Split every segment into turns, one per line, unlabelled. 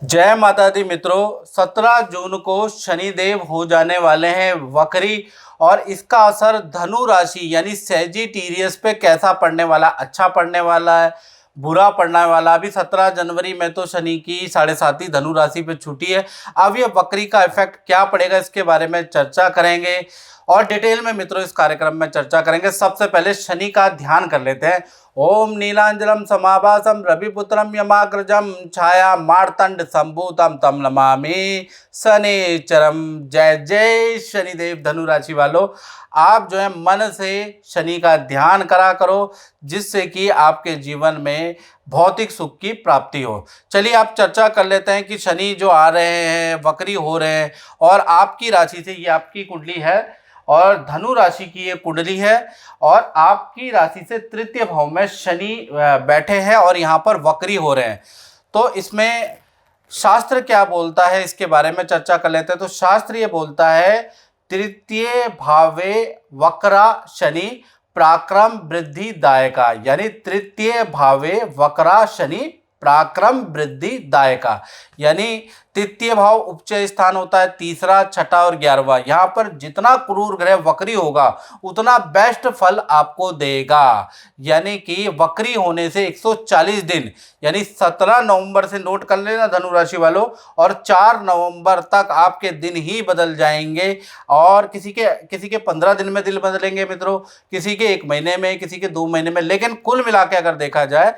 जय माता दी मित्रों। 17 जून को शनिदेव हो जाने वाले हैं वक्री। और इसका असर धनु राशि यानी सेजिटेरियस पे कैसा पड़ने वाला, अच्छा पड़ने वाला है, बुरा पड़ने वाला। अभी 17 जनवरी में तो शनि की 7.5 धनु राशि पे छुट्टी है। अब ये वक्री का इफेक्ट क्या पड़ेगा इसके बारे में चर्चा करेंगे और डिटेल में मित्रों इस कार्यक्रम में चर्चा करेंगे। सबसे पहले शनि का ध्यान कर लेते हैं। ओम नीलांजलम समाभासम रविपुत्रम यमाग्रजम छाया मार्तंड संभूतम तम नमामि शनिचरम। जय जय शनिदेव। धनु राशि वालों, आप जो है मन से शनि का ध्यान करा करो, जिससे कि आपके जीवन में भौतिक सुख की प्राप्ति हो। चलिए आप चर्चा कर लेते हैं कि शनि जो आ रहे हैं, वक्री हो रहे हैं, और आपकी राशि से, ये आपकी कुंडली है और धनु राशि की ये कुंडली है, और आपकी राशि से तृतीय भाव में शनि बैठे हैं और यहाँ पर वक्री हो रहे हैं। तो इसमें शास्त्र क्या बोलता है इसके बारे में चर्चा कर लेते हैं। तो शास्त्र ये बोलता है, तृतीय भावे वक्रा शनि पराक्रम वृद्धि दायका, यानी तृतीय भावे वक्रा शनि पराक्रम वृद्धि दायका, यानी तृतीय भाव उपचय स्थान होता है, तीसरा, छठा और 11वां। यहाँ पर जितना क्रूर ग्रह वक्री होगा उतना बेस्ट फल आपको देगा। यानी कि वक्री होने से 140 दिन, यानी 17 नवंबर से नोट कर लेना धनु राशि वालों, और 4 नवंबर तक आपके दिन ही बदल जाएंगे। और किसी के 15 दिन में दिन बदलेंगे मित्रों, किसी के 1 महीने में, किसी के 2 महीने में, लेकिन कुल मिला के अगर देखा जाए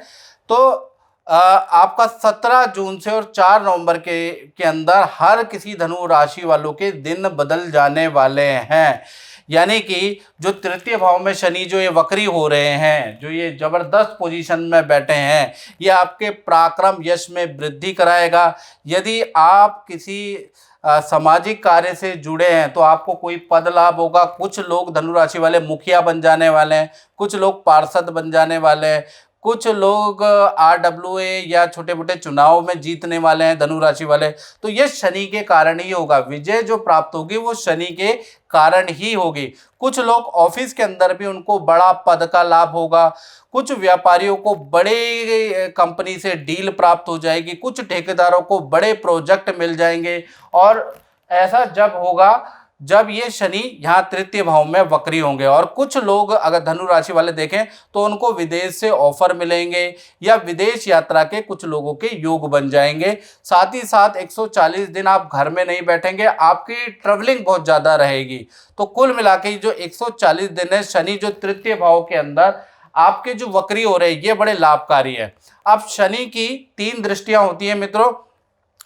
तो आपका 17 जून से और 4 नवंबर के अंदर हर किसी धनु राशि वालों के दिन बदल जाने वाले हैं। यानी कि जो तृतीय भाव में शनि जो ये वक्री हो रहे हैं, जो ये जबरदस्त पोजीशन में बैठे हैं, ये आपके पराक्रम यश में वृद्धि कराएगा। यदि आप किसी सामाजिक कार्य से जुड़े हैं तो आपको कोई पद लाभ होगा। कुछ लोग धनु राशि वाले मुखिया बन जाने वाले हैं, कुछ लोग पार्षद बन जाने वाले हैं, कुछ लोग RWA या छोटे मोटे चुनाव में जीतने वाले हैं धनु राशि वाले। तो ये शनि के कारण ही होगा। विजय जो प्राप्त होगी वो शनि के कारण ही होगी। कुछ लोग ऑफिस के अंदर भी उनको बड़ा पद का लाभ होगा, कुछ व्यापारियों को बड़े कंपनी से डील प्राप्त हो जाएगी, कुछ ठेकेदारों को बड़े प्रोजेक्ट मिल जाएंगे। और ऐसा जब होगा जब ये शनि यहाँ तृतीय भाव में वक्री होंगे। और कुछ लोग अगर धनु राशि वाले देखें तो उनको विदेश से ऑफर मिलेंगे या विदेश यात्रा के कुछ लोगों के योग बन जाएंगे। साथ ही साथ 140 दिन आप घर में नहीं बैठेंगे, आपकी ट्रैवलिंग बहुत ज़्यादा रहेगी। तो कुल मिला के जो 140 दिन है, शनि जो तृतीय भाव के अंदर आपके जो वक्री हो रहे हैं, ये बड़े लाभकारी है। अब शनि की 3 दृष्टियां होती हैं मित्रों,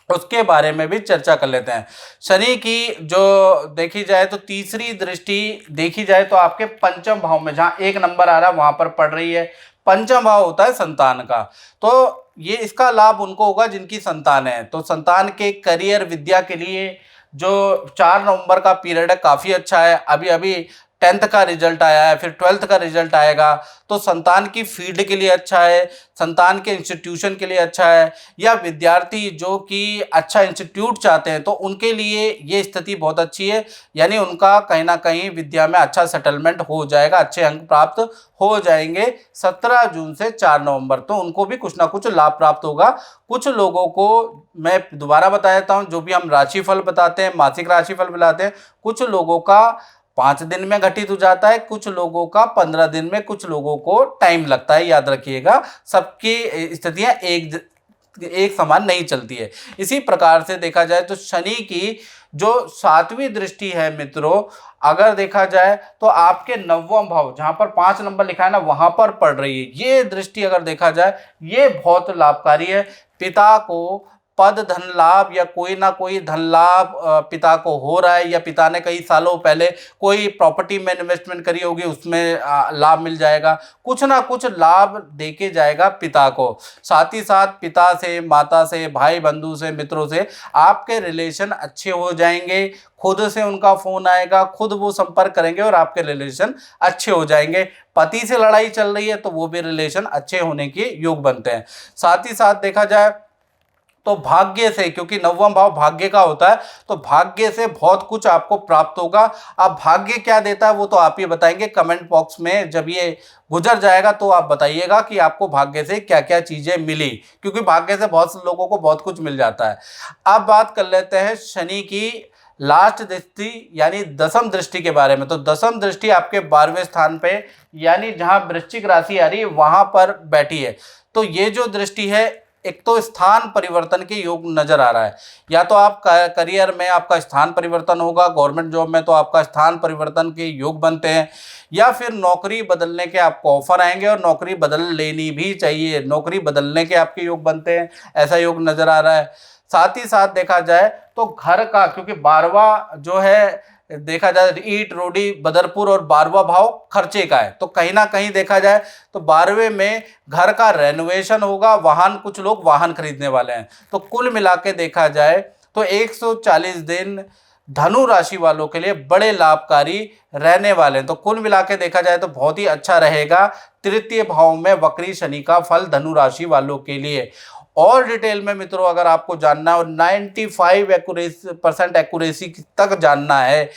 उसके बारे में भी चर्चा कर लेते हैं। शनि की जो देखी जाए तो तीसरी दृष्टि देखी जाए तो आपके पंचम भाव में, जहाँ 1 नंबर आ रहा है वहां पर पड़ रही है। पंचम भाव होता है संतान का। तो ये इसका लाभ उनको होगा जिनकी संतान है। तो संतान के करियर, विद्या के लिए जो 4 नवंबर का पीरियड है काफ़ी अच्छा है। अभी अभी 10th का रिजल्ट आया है, फिर 12th का रिजल्ट आएगा। तो संतान की फील्ड के लिए अच्छा है, संतान के इंस्टीट्यूशन के लिए अच्छा है, या विद्यार्थी जो कि अच्छा इंस्टीट्यूट चाहते हैं तो उनके लिए ये स्थिति बहुत अच्छी है। यानी उनका कहीं ना कहीं विद्या में अच्छा सेटलमेंट हो जाएगा, अच्छे अंक प्राप्त हो जाएंगे। 17 जून से 4 नवंबर तो उनको भी कुछ ना कुछ लाभ प्राप्त होगा। कुछ लोगों को मैं दोबारा बता देता हूँ, जो भी हम राशिफल बताते हैं, मासिक राशिफल बताते हैं, कुछ लोगों का 5 दिन में घटित हो जाता है, कुछ लोगों का 15 दिन में, कुछ लोगों को टाइम लगता है। याद रखिएगा, सबकी स्थितियां एक समान नहीं चलती है। इसी प्रकार से देखा जाए तो शनि की जो 7वीं दृष्टि है मित्रों, अगर देखा जाए तो आपके 9वां भाव, जहां पर 5 नंबर लिखा है ना, वहां पर पड़ रही है। ये दृष्टि अगर देखा जाए ये बहुत लाभकारी है। पिता को पद धन लाभ या कोई ना कोई धन लाभ पिता को हो रहा है, या पिता ने कई सालों पहले कोई प्रॉपर्टी में इन्वेस्टमेंट करी होगी, उसमें लाभ मिल जाएगा। कुछ ना कुछ लाभ देके जाएगा पिता को। साथ ही साथ पिता से, माता से, भाई बंधु से, मित्रों से आपके रिलेशन अच्छे हो जाएंगे। खुद से उनका फोन आएगा, खुद वो संपर्क करेंगे और आपके रिलेशन अच्छे हो जाएंगे। पति से लड़ाई चल रही है तो वो भी रिलेशन अच्छे होने के योग बनते हैं। साथ ही साथ देखा जाए तो भाग्य से, क्योंकि नवम भाव भाग्य का होता है, तो भाग्य से बहुत कुछ आपको प्राप्त होगा। अब भाग्य क्या देता है वो तो आप ही बताएंगे कमेंट बॉक्स में, जब ये गुजर जाएगा तो आप बताइएगा कि आपको भाग्य से क्या क्या चीजें मिली, क्योंकि भाग्य से बहुत से लोगों को बहुत कुछ मिल जाता है। अब बात कर लेते हैं शनि की लास्ट दृष्टि यानी दसम दृष्टि के बारे में। तो दसम दृष्टि आपके 12वें स्थान पे यानी जहां वृश्चिक राशि आ रही है वहां पर बैठी है। तो ये जो दृष्टि है, एक तो स्थान परिवर्तन के योग नजर आ रहा है, या तो आप करियर में आपका स्थान परिवर्तन होगा, गवर्नमेंट जॉब में तो आपका स्थान परिवर्तन के योग बनते हैं, या फिर नौकरी बदलने के आपको ऑफर आएंगे और नौकरी बदल लेनी भी चाहिए, नौकरी बदलने के आपके योग बनते हैं, ऐसा योग नजर आ रहा है। साथ ही साथ देखा जाए तो घर का, क्योंकि 12वां जो है देखा जाए ईट रोडी बदरपुर और 12वां भाव खर्चे का है, तो कहीं ना कहीं देखा जाए तो 12वें में घर का रेनोवेशन होगा, वाहन, कुछ लोग वाहन खरीदने वाले हैं। तो कुल मिला के देखा जाए तो 140 दिन धनु राशि वालों के लिए बड़े लाभकारी रहने वाले हैं। तो कुल मिला के देखा जाए तो बहुत ही अच्छा रहेगा तृतीय भाव में वक्री शनि का फल धनु राशि वालों के लिए। और डिटेल में मित्रों अगर आपको जानना है और 95% एक्यूरेसी तक जानना है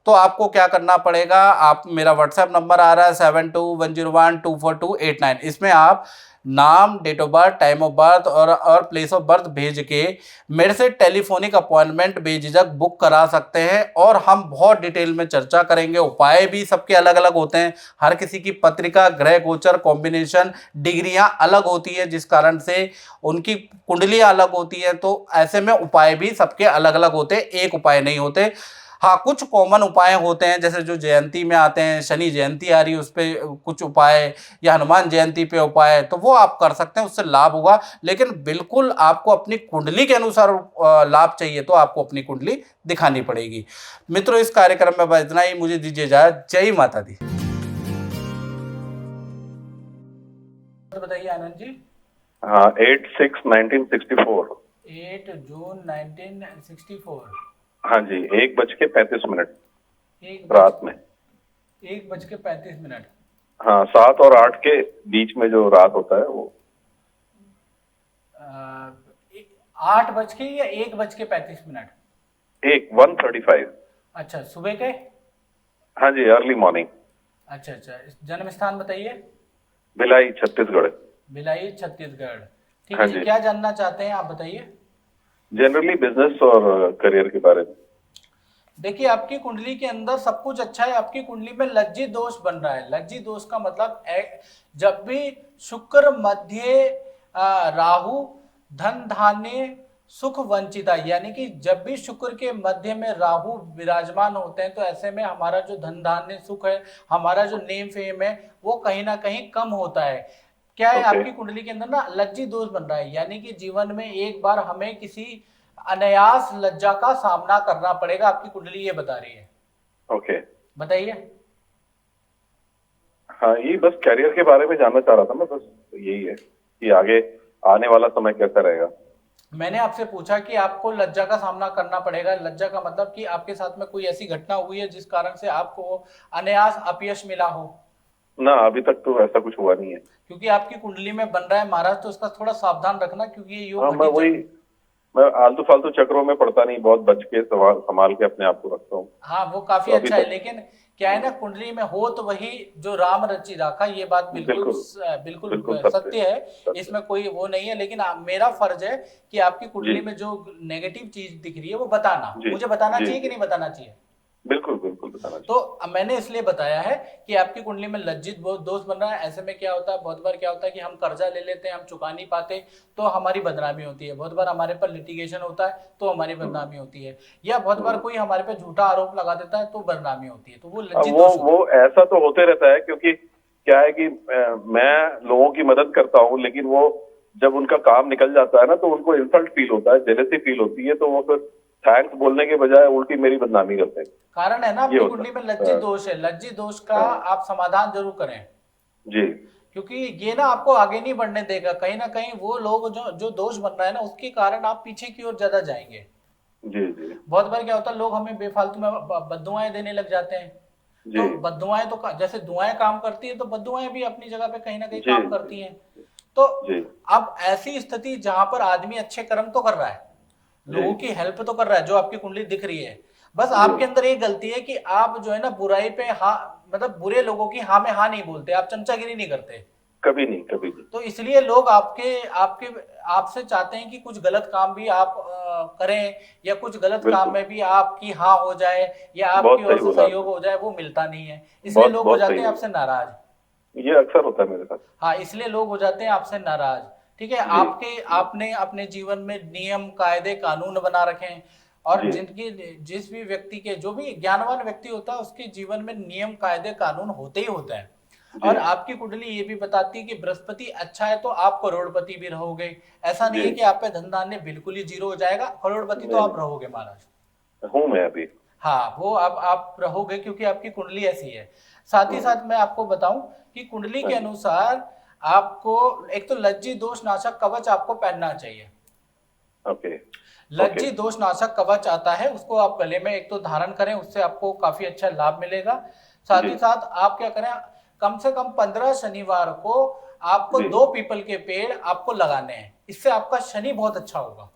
तो आपको क्या करना पड़ेगा, आप मेरा व्हाट्सएप नंबर आ रहा है 7210124289, इसमें आप नाम, date of birth, time of birth और प्लेस ऑफ बर्थ भेज के मेरे से टेलीफोनिक अपॉइंटमेंट बेझिझक बुक करा सकते हैं और हम बहुत डिटेल में चर्चा करेंगे। उपाय भी सबके अलग अलग होते हैं, हर किसी की पत्रिका, ग्रह गोचर, कॉम्बिनेशन, डिग्रियां अलग होती है, जिस कारण से उनकी कुंडलियां अलग होती है, तो ऐसे में उपाय भी सबके अलग अलग होते हैं, एक उपाय नहीं होते। हाँ, कुछ कॉमन उपाय होते हैं, जैसे जो जयंती में आते हैं, शनि जयंती आ रही है उस पर कुछ उपाय, या हनुमान जयंती पे उपाय, तो वो आप कर सकते हैं, उससे लाभ होगा। लेकिन बिल्कुल आपको अपनी कुंडली के अनुसार लाभ चाहिए तो आपको अपनी कुंडली दिखानी पड़ेगी। मित्रों इस कार्यक्रम में बस इतना ही, मुझे दीजिए इजाजत। जय माता दी। बताइए आनंद जी।
हाँ, 8/6/1964।
8 जून 1964।
हाँ जी, 1:35
एक
रात में।
1:35।
हाँ, 7 और 8 के बीच में जो रात होता है वो
8 बज के या 1:35।
1:35।
अच्छा, सुबह के।
हाँ जी, अर्ली मॉर्निंग।
अच्छा, जन्म स्थान बताइए।
भिलाई, छत्तीसगढ़।
भिलाई, छत्तीसगढ़। ठीक
हाँ
है जी,
जी।
क्या जानना चाहते हैं आप बताइए।
जनरली बिजनेस और करियर के बारे में।
देखिए आपकी कुंडली के अंदर सब कुछ अच्छा है। आपकी कुंडली में लज्जी दोष बन रहा है। लज्जी दोष का मतलब जब भी शुक्र मध्य राहु धन धान्य सुख वंचिता, यानी कि जब भी शुक्र के मध्य में राहु विराजमान होते हैं तो ऐसे में हमारा जो धन धान्य सुख है, हमारा जो नेम फेम है, वो कहीं ना कहीं कम होता है। क्या है, आपकी कुंडली के अंदर ना लज्जी दोष बन रहा है, यानी कि जीवन में एक बार हमें किसी अनायास लज्जा का सामना करना पड़ेगा। आपकी कुंडली ये बता रही है।
ओके,
बताइए।
हाँ, ये बस करियर के बारे में जानना चाह रहा था मैं, बस यही है कि आगे आने वाला समय कैसा रहेगा।
मैंने आपसे पूछा कि आपको लज्जा का सामना करना पड़ेगा। लज्जा का मतलब कि आपके साथ में कोई ऐसी घटना हुई है जिस कारण से आपको अनायास अपयश मिला हो।
ना, अभी तक तो ऐसा कुछ हुआ नहीं है।
क्योंकि आपकी कुंडली में बन रहा है महाराज, तो इसका थोड़ा सावधान रखना, क्योंकि ये योग
हाँ, मैं आलतू फालतू चक्रों में पड़ता नहीं, बहुत बच के संभाल के अपने आप को रखता हूँ।
हाँ, वो काफी
तो
अच्छा है। लेकिन क्या है ना, कुंडली में हो तो वही जो राम रचि राखा, ये बात बिल्कुल सत्य है, इसमें कोई वो नहीं है। लेकिन मेरा फर्ज है कि आपकी कुंडली में जो नेगेटिव चीज दिख रही है वो बताना, मुझे बताना चाहिए कि नहीं बताना चाहिए।
बिल्कुल बताना चाहिए।
तो मैंने इसलिए बताया है कि आपकी कुंडली में लज्जित दोष बन रहा है। ऐसे में क्या होता है, बहुत बार क्या होता है कि हम कर्जा ले लेते हैं, हम चुका नहीं पाते तो हमारी बदनामी होती है। बहुत बार हमारे पर लिटिगेशन होता है तो हमारी बदनामी होती है, या बहुत बार कोई हमारे पे झूठा आरोप लगा देता है तो बदनामी होती है। तो वो लज्जित दोष
वो ऐसा तो होते रहता है, क्योंकि क्या है कि मैं लोगों की मदद करता हूँ, लेकिन वो जब उनका काम निकल जाता है ना तो उनको इंसल्ट फील होता है, जेलसी फील होती है, तो वो फिर थैंक्स बोलने के बजाय उल्टी मेरी बदनामी करते हैं।
कारण है ना, अपनी कुंडली में लज्जित दोष है। लज्जित दोष का आप समाधान जरूर करें
जी,
क्योंकि ये ना आपको आगे नहीं बढ़ने देगा। कहीं ना कहीं वो लोग जो दोष बन रहा है ना, उसके कारण आप पीछे की ओर ज्यादा जाएंगे।
जी।
बहुत बार क्या होता है, लोग हमें बेफालतू में बद्दुआएं देने लग जाते हैं। तो बद्दुआएं तो जैसे दुआएं काम करती है, तो बद्दुआएं भी अपनी जगह पे कहीं ना कहीं काम करती हैं। तो
जी
अब ऐसी स्थिति जहां पर आदमी अच्छे कर्म तो कर रहा है, लोगों की हेल्प तो कर रहा है, जो आपकी कुंडली दिख रही है, बस आपके अंदर एक गलती है कि आप जो है ना बुराई पे हाँ, मतलब बुरे लोगों की हाँ में हाँ नहीं बोलते, आप चमचागिरी नहीं करते।
कभी नहीं, कभी नहीं।
तो इसलिए लोग आपके आपके आपसे चाहते हैं कि कुछ गलत काम भी आप करें, या कुछ गलत काम
बिल्कुल,
में भी आपकी हाँ हो जाए, या आपकी
बहुत
ओर
सही
से
बोला
सहयोग
आपने।
हो जाए, वो मिलता नहीं है, इसलिए
बहुत
लोग हो
बहुत
जाते
सही
हैं
बोला।
आपसे नाराज।
ये अक्सर होता है मेरे साथ।
हाँ, इसलिए लोग हो जाते हैं आपसे नाराज। ठीक है,
जी
आपके
जी
आपने अपने जीवन में नियम कायदे कानून बना रखे हैं, और
जी
जिनकी जिस भी व्यक्ति के, जो भी ज्ञानवान व्यक्ति होता है, उसके जीवन में नियम कायदे कानून होते ही होते हैं।
जी
और आपकी कुंडली ये भी बताती है कि बृहस्पति अच्छा है तो आप करोड़पति भी रहोगे। ऐसा नहीं
जी।
है कि आप पे धन धान्य बिल्कुल ही जीरो हो जाएगा, करोड़पति तो
नहीं
आप
नहीं,
रहोगे महाराज।
हूँ मैं अभी।
हाँ, वो अब आप रहोगे क्योंकि आपकी कुंडली ऐसी है। साथ ही
हम्म,
साथ मैं आपको बताऊं कि कुंडली
हाँ
के
जी।
अनुसार आपको एक तो लज्जी दोष नाशक कवच आपको पहनना चाहिए।
Okay okay.
लज्जी दोष नाशक कवच आता है, उसको आप गले में एक तो धारण करें, उससे आपको काफी अच्छा लाभ मिलेगा। साथ
जी
ही साथ आप क्या करें, कम से कम 15 शनिवार को आपको
जी।
2 पीपल के पेड़ आपको लगाने हैं, इससे आपका शनि बहुत अच्छा होगा।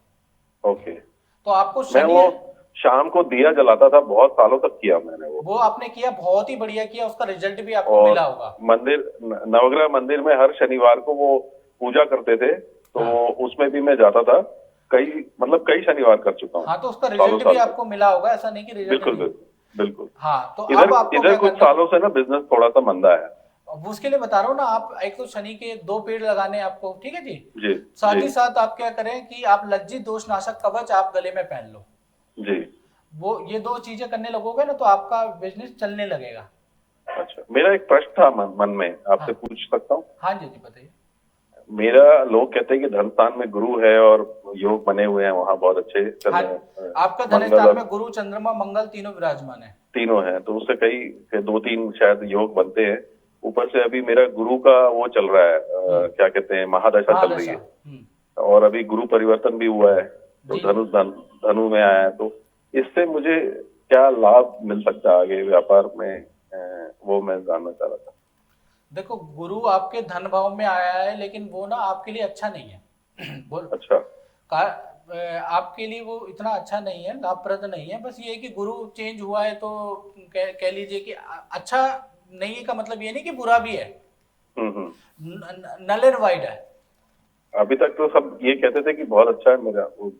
ओके।
तो आपको
मैं
शनि,
वो शाम को दिया जलाता था, बहुत सालों तक किया मैंने वो।
वो आपने किया, बहुत ही बढ़िया किया, उसका रिजल्ट भी आपको
और
मिला होगा।
मंदिर, नवग्रह मंदिर में हर शनिवार को वो पूजा करते थे, तो
हाँ
उसमें भी मैं जाता था। कई, मतलब कई शनिवार कर चुका हूँ,
हाँ, तो उसका
सालों
रिजल्ट भी
साल तक।
आपको मिला होगा, ऐसा नहीं कि रिजल्ट
बिल्कुल
नहीं।
बिल्कुल बिल्कुल।
हाँ, तो
इधर
अब आपको
इधर
क्या
कुछ
करना है,
सालों से ना बिजनेस थोड़ा सा मंदा है।
अब उसके लिए बता रहा हूँ ना, आप एक तो शनि के 2 पेड़ लगाने हैं आपको, ठीक है जी।
जी
साथ
जी
ही साथ आप क्या करें कि आप लज्जित दोष नाशक कवच आप गले में पहन लो।
जी।
वो ये 2 चीजें करने लगोगे ना, तो आपका बिजनेस चलने लगेगा।
अच्छा, मेरा एक प्रश्न था मन में, आपसे
हाँ
पूछ सकता हूँ?
हाँ जी जी, बताइए।
मेरा, लोग कहते हैं कि धन स्थान में गुरु है और योग बने हुए हैं वहां, बहुत अच्छे चल
हाँ,
रहे हैं,
आपका धन
मंगल
स्थान
और
में गुरु चंद्रमा मंगल तीनों विराजमान है।
तीनों हैं, तो उससे कई 2-3 शायद योग बनते हैं। ऊपर से अभी मेरा गुरु का वो चल रहा है,
हम्म,
क्या कहते हैं, महादशा चल रही
महादशा।
है। और अभी गुरु परिवर्तन भी हुआ है, तो
जी जी।
धनु में आया है, तो इससे मुझे क्या लाभ मिल सकता है आगे व्यापार में, वो मैं जानना चाह रहा था।
देखो, गुरु आपके धन भाव में आया है, लेकिन वो ना आपके लिए अच्छा नहीं है। बोल,
अच्छा।
आपके लिए वो इतना अच्छा नहीं है, लाभप्रद नहीं है। बस ये है कि गुरु चेंज हुआ है, तो कह लीजिए कि अच्छा नहीं है, का मतलब ये नहीं कि बुरा भी है,
हम्म।
नल एंड वाइड है।
अभी तक तो सब ये कहते थे कि बहुत अच्छा है मेरा वो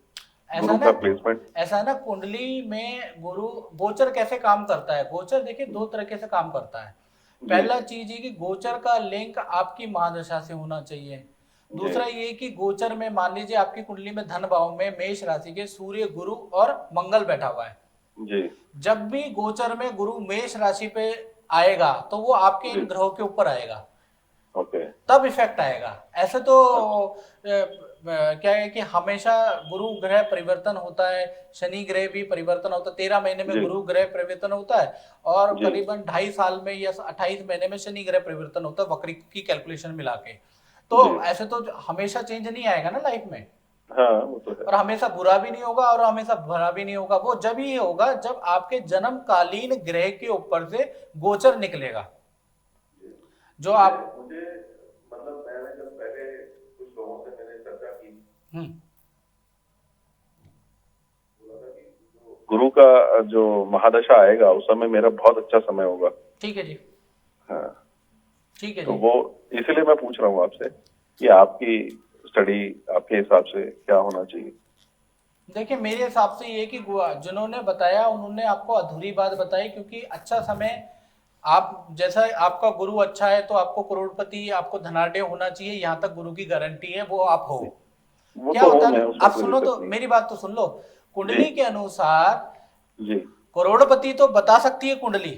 ऐसा
गुरु
ना
का प्लेसमेंट।
ऐसा ना कुंडली में गुरु गोचर कैसे काम करता है, गोचर देखिए 2 तरीके से काम करता है।
जी
पहला चीज ये कि गोचर का लिंक आपकी महादशा से होना चाहिए।
जी
दूसरा ये कि गोचर में मान लीजिए आपकी कुंडली में धन भाव में मेष राशि के सूर्य गुरु और मंगल बैठा हुआ है।
जी
जब भी गोचर में गुरु मेष राशि पे आएगा, तो वो आपके इन
जी।
ग्रहों के ऊपर आएगा,
ओके।
तब इफेक्ट आएगा। ऐसे तो
अच्छा।
क्या है कि हमेशा गुरु ग्रह परिवर्तन होता है, शनि ग्रह भी परिवर्तन होता है, 13 महीने में
जी
गुरु ग्रह परिवर्तन होता है, और
जी।
करीबन 2.5 साल में या 28 महीने में शनि ग्रह परिवर्तन होता है, वक्री की कैलकुलेशन मिला के। तो
जी।
ऐसे तो हमेशा चेंज नहीं आएगा ना लाइफ में,
हाँ, वो तो है।
और हमेशा बुरा भी नहीं होगा और हमेशा भला भी नहीं होगा। वो जब ही होगा जब आपके जन्मकालीन ग्रह के ऊपर से गोचर निकलेगा, जो
मुझे
आप
मुझे मतलब मैंने जब पहले कुछ लोगों से मैंने चर्चा की,
हम्म,
बोला था कि जो गुरु का जो महादशा आएगा उस समय मेरा बहुत अच्छा समय होगा।
ठीक है जी,
हाँ,
ठीक है
तो
जी।
वो इसलिए मैं पूछ रहा हूँ आपसे कि आपकी स्टडी, आपके हिसाब से क्या होना चाहिए?
देखिए, मेरे हिसाब से ये कि जिन्होंने बताया उन्होंने आपको अधूरी बात बताई, क्योंकि अच्छा समय, आप जैसा आपका गुरु अच्छा है तो आपको करोड़पति, आपको धनाढ्य होना चाहिए, यहाँ तक गुरु की गारंटी है, वो आप हो।
वो
क्या
तो
होता
हूँ
है
मैं,
ना,
उसमें
आप
कोई
सुनो
दिक्कत
तो,
नहीं।
मेरी बात तो सुन लो।
जी
कुंडली के अनुसार
जी
करोड़पति तो बता सकती है कुंडली,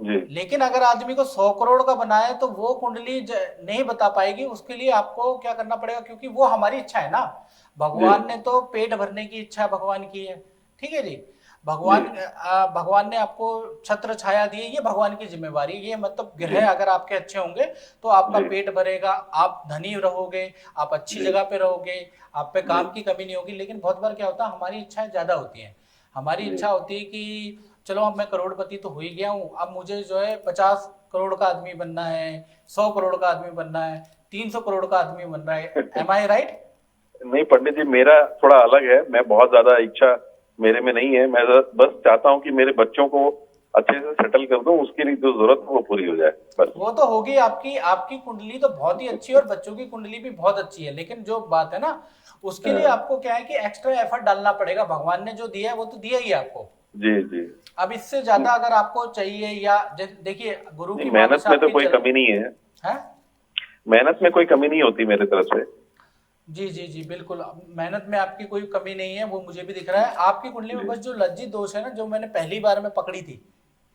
जी
लेकिन अगर आदमी को 100 करोड़ का बनाए तो वो कुंडली नहीं बता पाएगी। उसके लिए आपको क्या करना पड़ेगा, क्योंकि वो हमारी इच्छा है ना,
जी
भगवान ने तो पेट भरने की इच्छा भगवान की है। ठीक है जी,
जी
भगवान ने आपको छत्र छाया दी है, ये भगवान की जिम्मेवारी है। ये मतलब
जी
ग्रह अगर आपके अच्छे होंगे तो आपका
जी
पेट भरेगा, आप धनी रहोगे, आप अच्छी
जी
जगह पे रहोगे, आप पे
जी
काम की कमी नहीं होगी। लेकिन बहुत बार क्या होता है, हमारी इच्छाएं ज्यादा होती हैं। हमारी
जी
इच्छा होती है कि चलो अब मैं करोड़पति तो हो ही गया हूँ, अब मुझे जो है 50 करोड़ का आदमी बनना है, 100 करोड़ का आदमी बनना है। 300 करोड़ का आदमी बन रहा है, एम आई राइट?
नहीं पंडित जी, मेरा थोड़ा अलग है। मैं बहुत ज्यादा इच्छा मेरे में नहीं है। मैं बस चाहता हूँ कि मेरे बच्चों को अच्छे से सेटल कर दूं, उसके लिए जो जरूरत है वो पूरी हो जाए बस।
वो तो होगी, आपकी आपकी कुंडली तो बहुत ही अच्छी है और बच्चों की कुंडली भी बहुत अच्छी है, लेकिन जो बात है ना, उसके लिए आपको क्या है कि एक्स्ट्रा एफर्ट डालना पड़ेगा। भगवान ने जो दिया है वो तो दिया ही है आपको।
जी जी।
अब इससे ज्यादा अगर आपको चाहिए, या देखिए गुरु की
नहीं, मेहनत
महादशा
में तो
आपकी
कोई कमी नहीं है।
है।
मेहनत में कोई कमी नहीं होती मेरी तरफ से।
जी जी जी बिल्कुल, मेहनत में आपकी कोई कमी नहीं है, वो मुझे भी दिख रहा है। आपकी कुंडली में
जी
बस जो लज्जित दोष है ना, जो मैंने पहली बार में पकड़ी थी,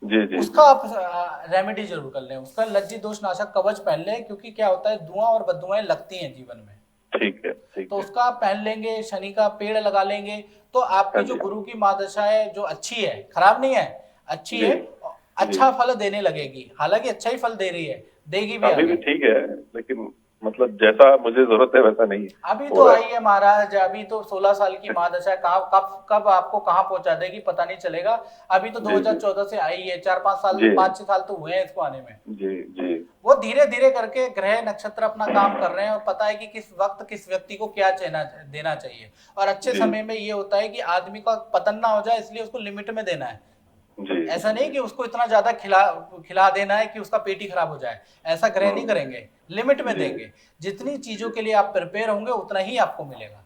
जी जी
उसका
जी।
आप रेमेडी जरूर कर लें, उसका लज्जित दोष नाशक कवच पहन लें, क्योंकि क्या होता है, धुआं और बददुआएं लगती हैं जीवन में।
ठीक है ठीक
तो
है।
उसका आप पहन लेंगे, शनि का पेड़ लगा लेंगे, तो
हाँ
आपकी जो
जी।
गुरु की महादशा है जो अच्छी है, खराब नहीं है, अच्छी
जी
है,
जी।
अच्छा फल देने लगेगी। हालांकि अच्छा ही फल दे रही है, देगी भी
अभी भी
आगे।
ठीक है, लेकिन मतलब जैसा मुझे जरूरत है वैसा नहीं
अभी
हो
तो
रहा
आई है महाराज, अभी तो 16 साल की महादशा, कब कब कब आपको कहाँ पहुंचा देगी पता नहीं चलेगा। अभी तो
जी जी
2014 से आई है, 4-5 साल,
जी
5-6 साल तो हुए हैं इसको आने में।
जी जी
वो धीरे धीरे करके ग्रह नक्षत्र अपना काम कर रहे हैं, और पता है कि किस वक्त किस व्यक्ति को क्या देना चाहिए। और अच्छे
जी
समय में ये होता है कि आदमी का पतन ना हो जाए, इसलिए उसको लिमिट में देना है।
जी
ऐसा नहीं कि उसको इतना ज्यादा खिला खिला देना है कि उसका पेट ही खराब हो जाए। ऐसा ग्रह नहीं
हम्म,
करेंगे, लिमिट में
जी
देंगे। जितनी चीजों के लिए आप प्रिपेयर होंगे उतना ही आपको मिलेगा।